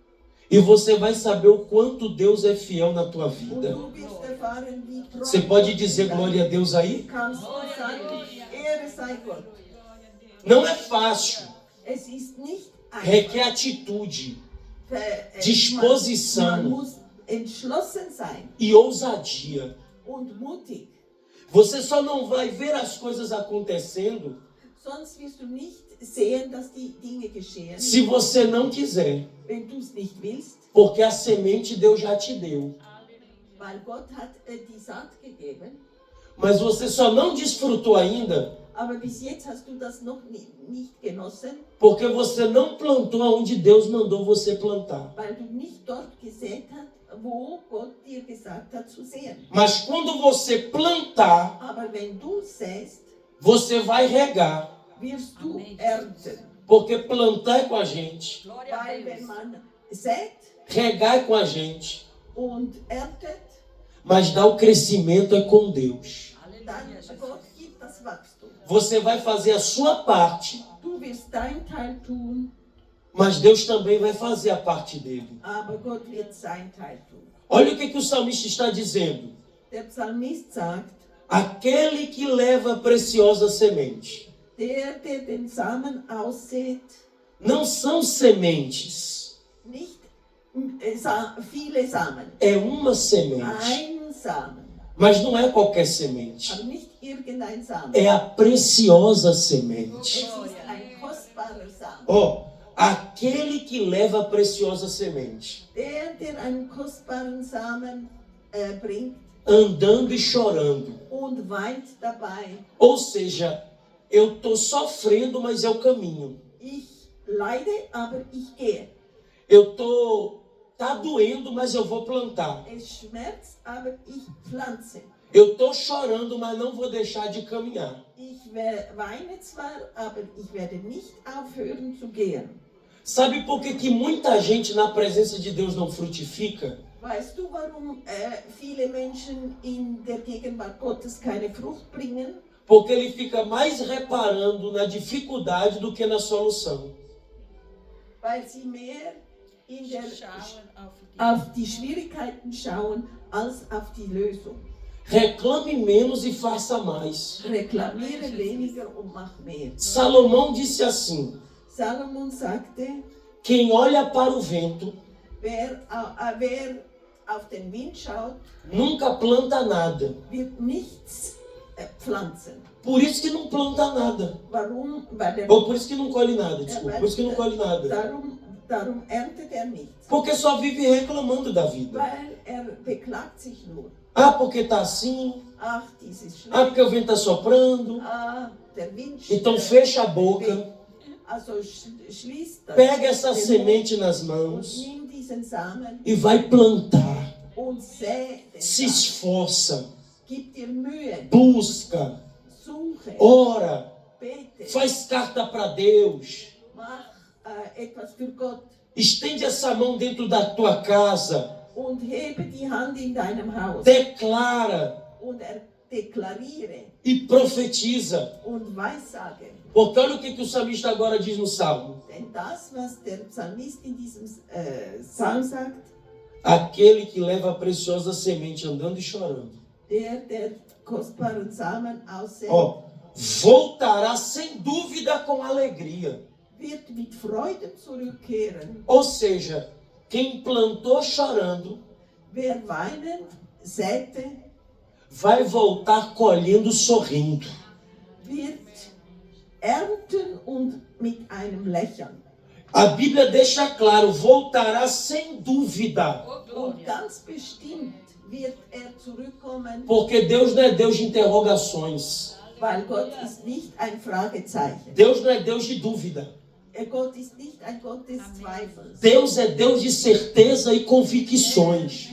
E você vai saber o quanto Deus é fiel na tua Und vida. du wirst erfahren, wie treu Você pode Gott dizer ist. glória a Deus aí? Kannst du sagen, Ehre sei Gott. Não é fácil. Es ist nicht Requer atitude einfach. Disposição. Man muss entschlossen sein e ousadia. und mutig. Você só não vai ver as coisas acontecendo Sonst wirst du nicht sehen, dass die Dinge geschehen, se você não quiser. wenn du es nicht willst. Porque a semente Deus já te deu. Weil Gott hat die Saat gegeben. Mas você só não desfrutou ainda Aber bis jetzt hast du das noch nicht genossen, porque você não plantou onde Deus mandou você plantar. weil du nicht dort gesät hast, wo Gott dir gesagt hat zu sehen. Mas quando você plantar, Aber wenn du säst, você vai regar. wirst du Amém. ernten. Porque plantar é com a gente, Glória a Weil wenn Deus. man sät regar é com a gente, und erntet, mas dar o crescimento é com Deus. dann Aleluia, Jesus. Gott gibt das Wachstum. Você vai fazer a sua parte, Du wirst dein Teil tun, mas Deus também vai fazer a parte dele. aber Gott wird sein Teil tun. Olha o que o salmista está dizendo. Der Psalmist sagt, Aquele que leva a preciosa semente. der den Samen aussät, Não são sementes, nicht viele Samen, é uma semente. ein Samen, Mas não é qualquer semente. aber nicht irgendein Samen. É a preciosa semente. Es ist ein kostbarer Samen. Ó, aquele que leva a preciosa semente, Der einen kostbaren Samen bringt andando e chorando. und weint dabei. Ou seja, eu estou sofrendo, mas é o caminho. Ich leide, aber ich gehe. Tá doendo, mas eu vou plantar. Es schmerzt, aber ich pflanze. Eu estou chorando, mas não vou deixar de caminhar. Ich weine zwar, aber ich werde nicht aufhören zu gehen. Sabe por que muita gente na presença de Deus não frutifica? Weißt du, warum viele Menschen in der Gegenwart Gottes keine Frucht bringen? Porque ele fica mais reparando na dificuldade do que na solução. Weil sie mehr Schauen auf die auf die Schwierigkeiten schauen als auf die Lösung. Reclame menos e faça mais. Reklamiere weniger und mach mehr. Salomão disse assim: Salomon sagte, quem olha para o vento wer auf den Wind schaut, nunca planta nada. wird nichts pflanzen. Por isso que não planta nada. Warum? Weil Ou por isso que não colhe nada, desculpa. Por isso que não colhe nada. darum erntet nichts. Porque só vive reclamando da vida. Weil beklagt sich nur. Ah, porque tá assim. Ach, dies ist schlecht. Ah, porque o vento tá soprando. Ah, der Wind Então fecha a boca. Also schließt das. Pega essa den semente nas Mund mãos und nimm diesen Samen e vai plantar. und säe den Se Samen. esforça, Gib dir Mühe, busca, suche, ora, bete, faz carta para Deus. mach etwas für Gott Estende essa mão dentro da tua casa. und hebe die Hand in deinem Haus Declara und deklariere e profetiza. und weissage. Porque olha o que o salmista agora diz no Salmo. Denn das, was der Psalmist in diesem Psalm sagt, Aquele que leva a preciosa semente andando e chorando. der kostbaren Samen aussät, Ó, voltará sem dúvida com alegria. wird mit Freuden zurückkehren. Ou seja, quem plantou chorando Wer weinend säte, vai voltar colhendo sorrindo. wird ernten und mit einem Lächeln. A Bíblia deixa claro, voltará sem dúvida. Oh, Und ganz bestimmt wird zurückkommen, Porque Deus não é Deus de interrogações. weil Gott ist nicht ein Fragezeichen. Deus não é Deus de dúvida. Gott ist nicht ein Gott des Zweifels. Deus é Deus de certeza e convicções.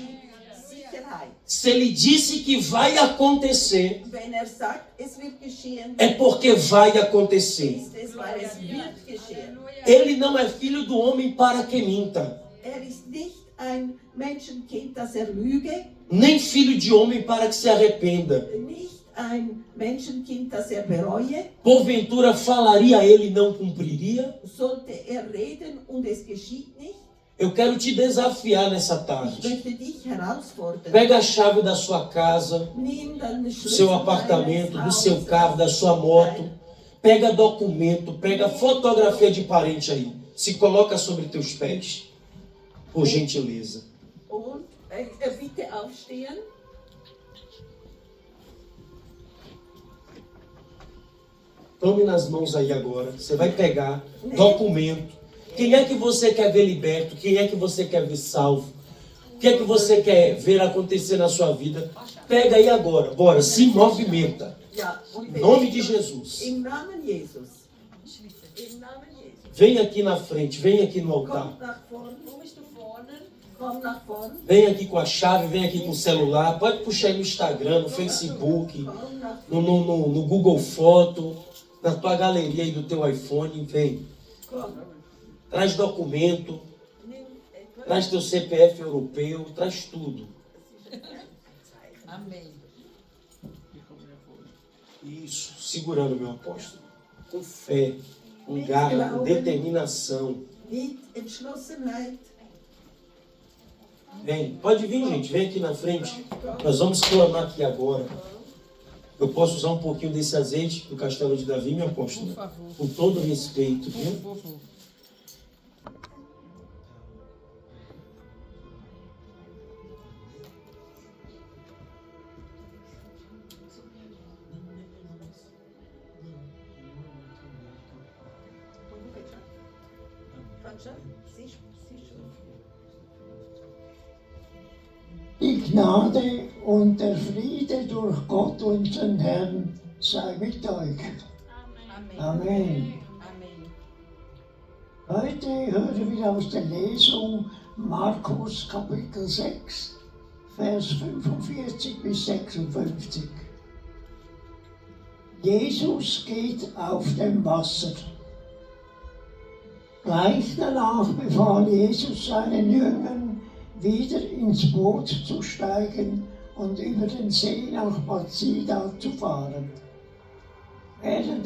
Sicherheit. Se Ele disse que vai acontecer, Wenn sagt, es wird geschehen, é porque vai acontecer. ist es, weil es wird geschehen. Ele não é filho do homem para que minta, Ist nicht ein Menschenkind, das lüge, nem filho de homem para que se arrependa. nicht ein Menschenkind, das bereue. Porventura falaria ele e não cumpriria? Sollte reden und es geschieht nicht? Eu quero te desafiar nessa Ich tarde. möchte dich herausfordern. Pega a chave da sua casa, Nimm deinen do Schlüssel seu apartamento, deines do seu Hauses. carro, da sua moto. Pega documento, pega fotografia de parente aí. Se coloca sobre teus pés, por gentileza. Und bitte aufstehen. Tome nas mãos aí agora. Você vai pegar documento. Quem é que você quer ver liberto? Quem é que você quer ver salvo? O que é que você quer ver acontecer na sua vida? Pega aí agora. Bora, se movimenta. Ja, und Em nome de Jesus. Im Namen Jesus. Im Namen Jesus. Vem aqui na frente, vem aqui no altar. Komm nach vorne. Wo bist du vorne? Komm nach vorne. Vem aqui com a chave, vem aqui com o celular. Pode puxar aí no Instagram, no Facebook, Komm nach no Google Foto, na tua galeria aí do teu iPhone. Vem. Komm. Traz documento, Nimm etwas. traz teu CPF europeu, traz tudo. Amém. Isso, segurando, meu apóstolo. Com fé, com garra, com determinação. Mit Entschlossenheit. Vem, pode vir, gente, vem aqui na frente. Nós vamos clamar aqui agora. Eu posso usar um pouquinho desse azeite do castelo de Davi, meu apóstolo? Por favor. Com todo respeito, viu? Por favor. Die Gnade und der Friede durch Gott unseren Herrn sei mit euch. Amém. Amen. Amém. Heute hören wir aus der Lesung Markus Kapitel 6, Vers 45 bis 56. Jesus geht auf dem Wasser. Gleich danach befahl Jesus seinen Jüngern, wieder ins Boot zu steigen und über den See nach Bethsaida zu fahren. Während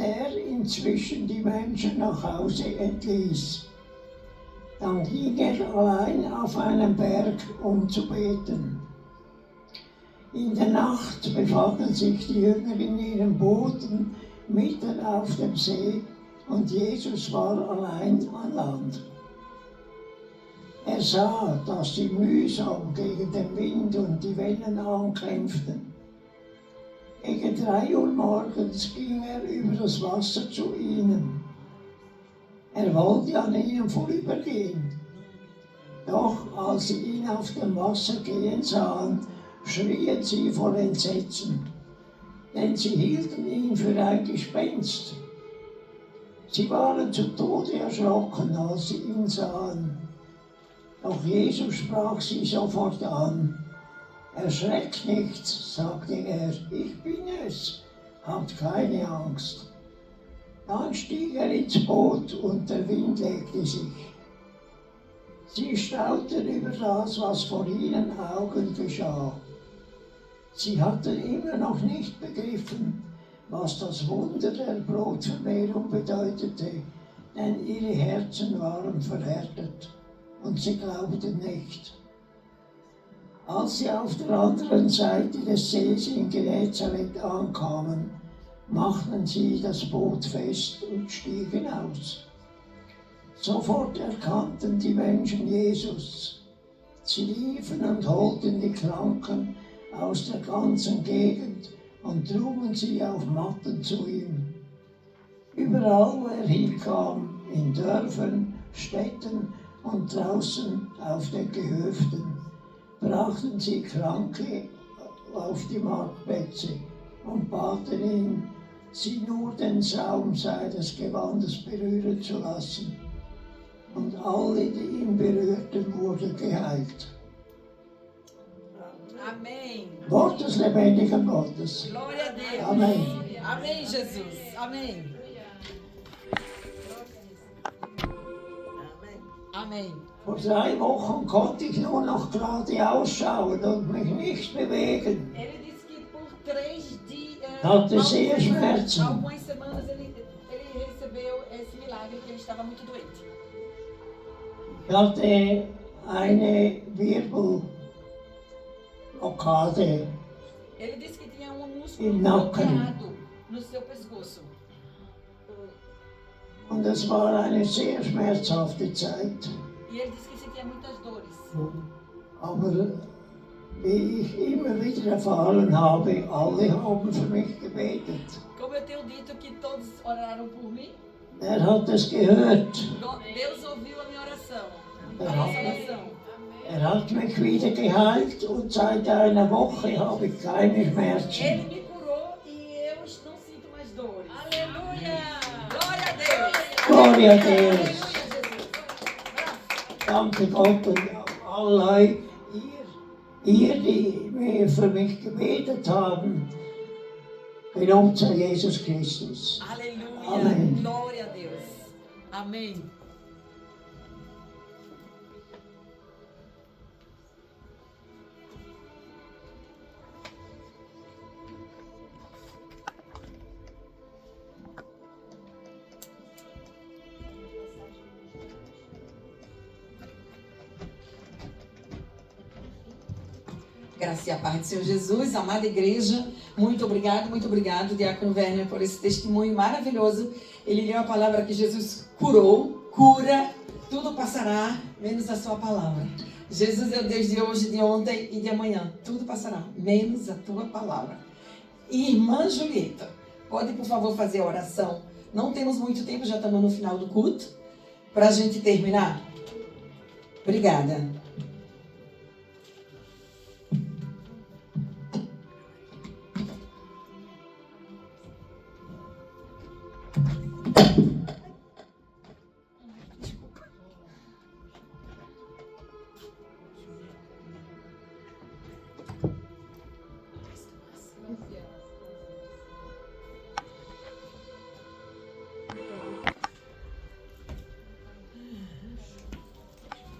inzwischen die Menschen nach Hause entließ. Dann ging allein auf einen Berg, um zu beten. In der Nacht befanden sich die Jünger in ihren Booten mitten auf dem See und Jesus war allein an Land. Er sah, dass sie mühsam gegen den Wind und die Wellen ankämpften. Gegen 3 Uhr morgens ging er über das Wasser zu ihnen. Er wollte an ihnen vorübergehen. Doch als sie ihn auf dem Wasser gehen sahen, schrien sie vor Entsetzen, denn sie hielten ihn für ein Gespenst. Sie waren zu Tode erschrocken, als sie ihn sahen. Doch Jesus sprach sie sofort an. Erschreckt nicht, sagte er, ich bin es, habt keine Angst. Dann stieg er ins Boot und der Wind legte sich. Sie staunten über das, was vor ihren Augen geschah. Sie hatten immer noch nicht begriffen, was das Wunder der Brotvermehrung bedeutete, denn ihre Herzen waren verhärtet und sie glaubten nicht. Als sie auf der anderen Seite des Sees in Genezareth ankamen, machten sie das Boot fest und stiegen aus. Sofort erkannten die Menschen Jesus. Sie liefen und holten die Kranken aus der ganzen Gegend und trugen sie auf Matten zu ihm. Überall, wo er hinkam, in Dörfern, Städten und draußen auf den Gehöften, brachten sie Kranke auf die Marktplätze und baten ihn, sie nur den Saum seines Gewandes berühren zu lassen. Und alle, die ihn berührten, wurden geheilt. Amém. Wort des lebendigen Gottes. Glória a Deus. Amém. Amém, Jesus. Amém. Amém. Vor 3 Wochen konnte ich nur noch geradeaus schauen und mich nicht bewegen. Ele disse que por 3 dias, Hatte sehr Schmerzen. algumas semanas ele recebeu esse milagre que ele estava muito doente. Ich hatte eine Wirbelblockade. Ele disse que tinha um músculo Im Nacken. bloqueado no seu pescoço. Und es war eine sehr schmerzhafte Zeit. E ele disse que sentia muitas dores. Aber wie ich immer wieder erfahren habe, alle haben für mich gebetet. Como eu tenho dito que todos oraram por mim, Er hat es gehört. Deus ouviu a minha oração. A Ja. nossa oração. Er hat mich wieder geheilt und seit einer Woche habe ich keine Ele Schmerzen. me curou e eu não sinto mais dores. Aleluia! Glória a Deus! Glória a Aleluia, Deus. Jesus! Danke Gott und alle ihr, die mir für mich gebetet haben. Gelobt sei Jesus Christus. Aleluia! Amém. Glória a Deus! Amém! Graça e a paz do Senhor Jesus, amada igreja, muito obrigado, Diácono Werner, por esse testemunho maravilhoso. Ele leu a palavra que Jesus curou, cura, tudo passará, menos a sua palavra. Jesus é o Deus de hoje, de ontem e de amanhã, tudo passará, menos a tua palavra. Irmã Julieta, pode por favor fazer a oração? Não temos muito tempo, já estamos no final do culto, para a gente terminar. Obrigada.